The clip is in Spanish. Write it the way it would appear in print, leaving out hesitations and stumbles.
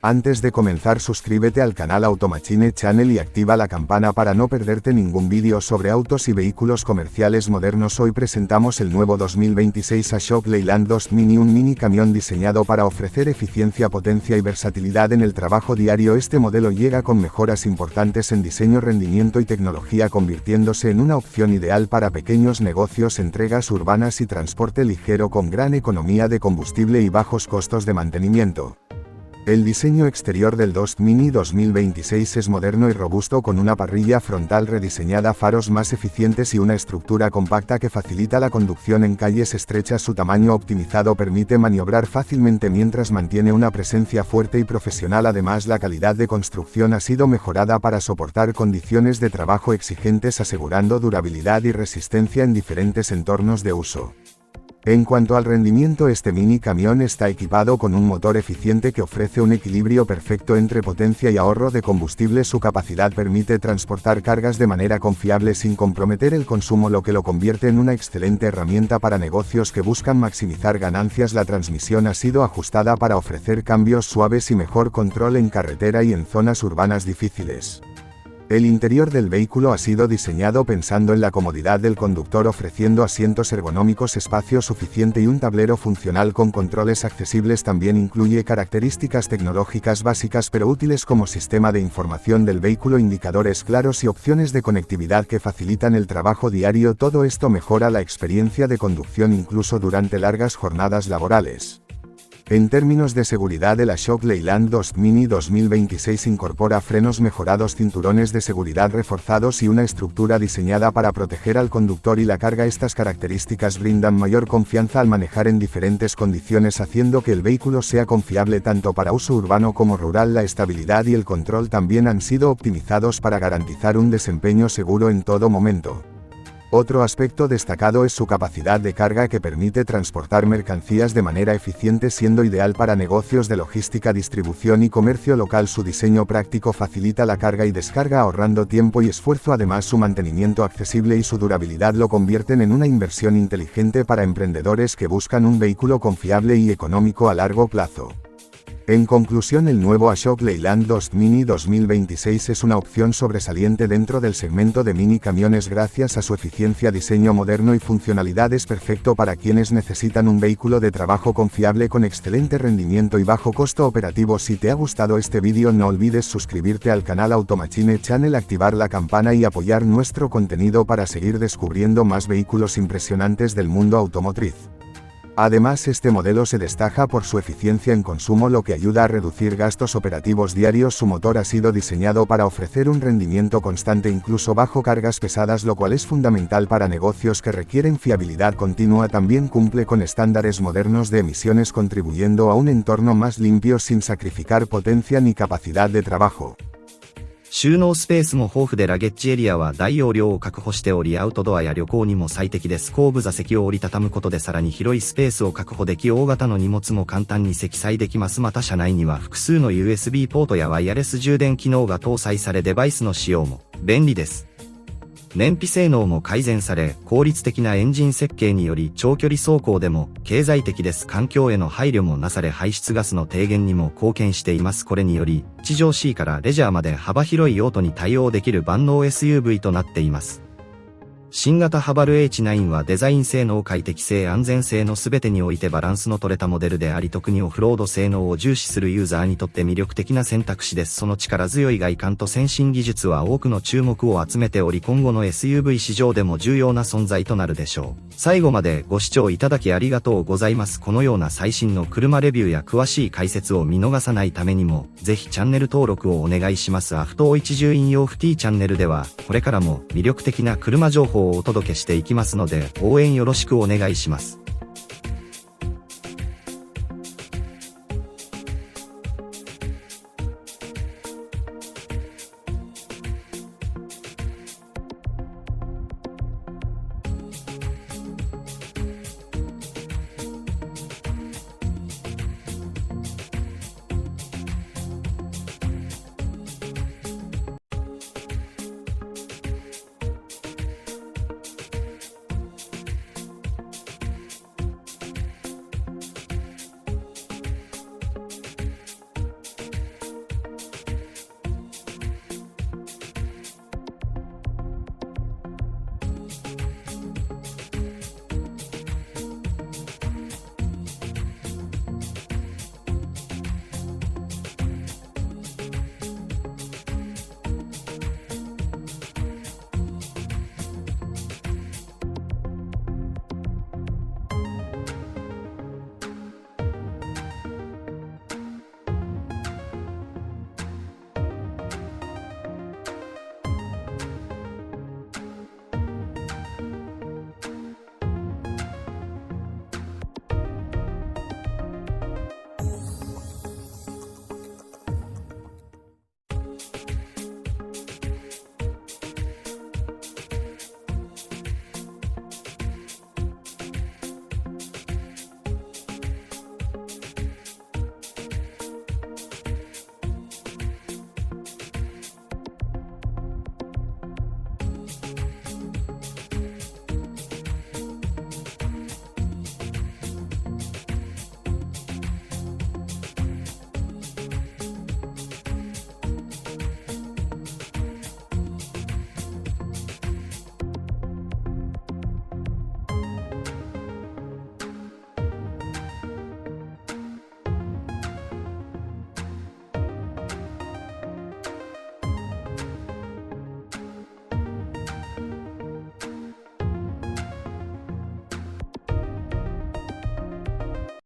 Antes de comenzar, suscríbete al canal Automachine Channel y activa la campana para no perderte ningún vídeo sobre autos y vehículos comerciales modernos. Hoy presentamos el nuevo 2026 Ashok Leyland 2 Mini, un mini camión diseñado para ofrecer eficiencia, potencia y versatilidad en el trabajo diario. Este modelo llega con mejoras importantes en diseño, rendimiento y tecnología, convirtiéndose en una opción ideal para pequeños negocios, entregas urbanas y transporte ligero con gran economía de combustible y bajos costos de mantenimiento. El diseño exterior del 2 Mini 2026 es moderno y robusto, con una parrilla frontal rediseñada, faros más eficientes y una estructura compacta que facilita la conducción en calles estrechas. Su tamaño optimizado permite maniobrar fácilmente mientras mantiene una presencia fuerte y profesional. Además, la calidad de construcción ha sido mejorada para soportar condiciones de trabajo exigentes, asegurando durabilidad y resistencia en diferentes entornos de uso. En cuanto al rendimiento, este mini camión está equipado con un motor eficiente que ofrece un equilibrio perfecto entre potencia y ahorro de combustible. Su capacidad permite transportar cargas de manera confiable sin comprometer el consumo, lo que lo convierte en una excelente herramienta para negocios que buscan maximizar ganancias. La transmisión ha sido ajustada para ofrecer cambios suaves y mejor control en carretera y en zonas urbanas difíciles. El interior del vehículo ha sido diseñado pensando en la comodidad del conductor, ofreciendo asientos ergonómicos, espacio suficiente y un tablero funcional con controles accesibles. También incluye características tecnológicas básicas pero útiles como sistema de información del vehículo, indicadores claros y opciones de conectividad que facilitan el trabajo diario. Todo esto mejora la experiencia de conducción incluso durante largas jornadas laborales. En términos de seguridad, el Ashok Leyland 2 Mini 2026 incorpora frenos mejorados, cinturones de seguridad reforzados y una estructura diseñada para proteger al conductor y la carga. Estas características brindan mayor confianza al manejar en diferentes condiciones, haciendo que el vehículo sea confiable tanto para uso urbano como rural. La estabilidad y el control también han sido optimizados para garantizar un desempeño seguro en todo momento. Otro aspecto destacado es su capacidad de carga, que permite transportar mercancías de manera eficiente, siendo ideal para negocios de logística, distribución y comercio local. Su diseño práctico facilita la carga y descarga, ahorrando tiempo y esfuerzo. Además, su mantenimiento accesible y su durabilidad lo convierten en una inversión inteligente para emprendedores que buscan un vehículo confiable y económico a largo plazo. En conclusión, el nuevo Ashok Leyland 2 Mini 2026 es una opción sobresaliente dentro del segmento de mini camiones gracias a su eficiencia, diseño moderno y funcionalidad. Es perfecto para quienes necesitan un vehículo de trabajo confiable con excelente rendimiento y bajo costo operativo. Si te ha gustado este vídeo, no olvides suscribirte al canal Automachine Channel, activar la campana y apoyar nuestro contenido para seguir descubriendo más vehículos impresionantes del mundo automotriz. Además, este modelo se destaca por su eficiencia en consumo, lo que ayuda a reducir gastos operativos diarios. Su motor ha sido diseñado para ofrecer un rendimiento constante incluso bajo cargas pesadas, lo cual es fundamental para negocios que requieren fiabilidad continua. También cumple con estándares modernos de emisiones, contribuyendo a un entorno más limpio sin sacrificar potencia ni capacidad de trabajo. 収納スペースも豊富で、ラゲッジエリアは大容量を確保しており、アウトドアや旅行にも最適です。後部座席を折りたたむことでさらに広いスペースを確保でき、大型の荷物も簡単に積載できます。また車内には複数の USB ポートやワイヤレス充電機能が搭載され、デバイスの使用も便利です。燃費性能も改善され、効率的なエンジン設計により長距離走行でも経済的です。環境への配慮もなされ、排出ガスの低減にも貢献しています。これにより地上 C からレジャーまで幅広い用途に対応できる万能 SUV となっています。新型ハバル H9 はデザイン性能、快適性、安全性の全てにおいてバランスの取れたモデルであり、特にオフロード性能を重視するユーザーにとって魅力的な選択肢です。その力強い外観と先進技術は多くの注目を集めており、今後の SUV 市場でも重要な存在となるでしょう。最後までご視聴いただきありがとうございます。このような最新の車レビューや詳しい解説を見逃さないためにも、ぜひチャンネル登録をお願いします。アフト一重引用 FT チャンネルでは、これからも魅力的な車情報をお届けしていきますので、応援よろしくお願いします。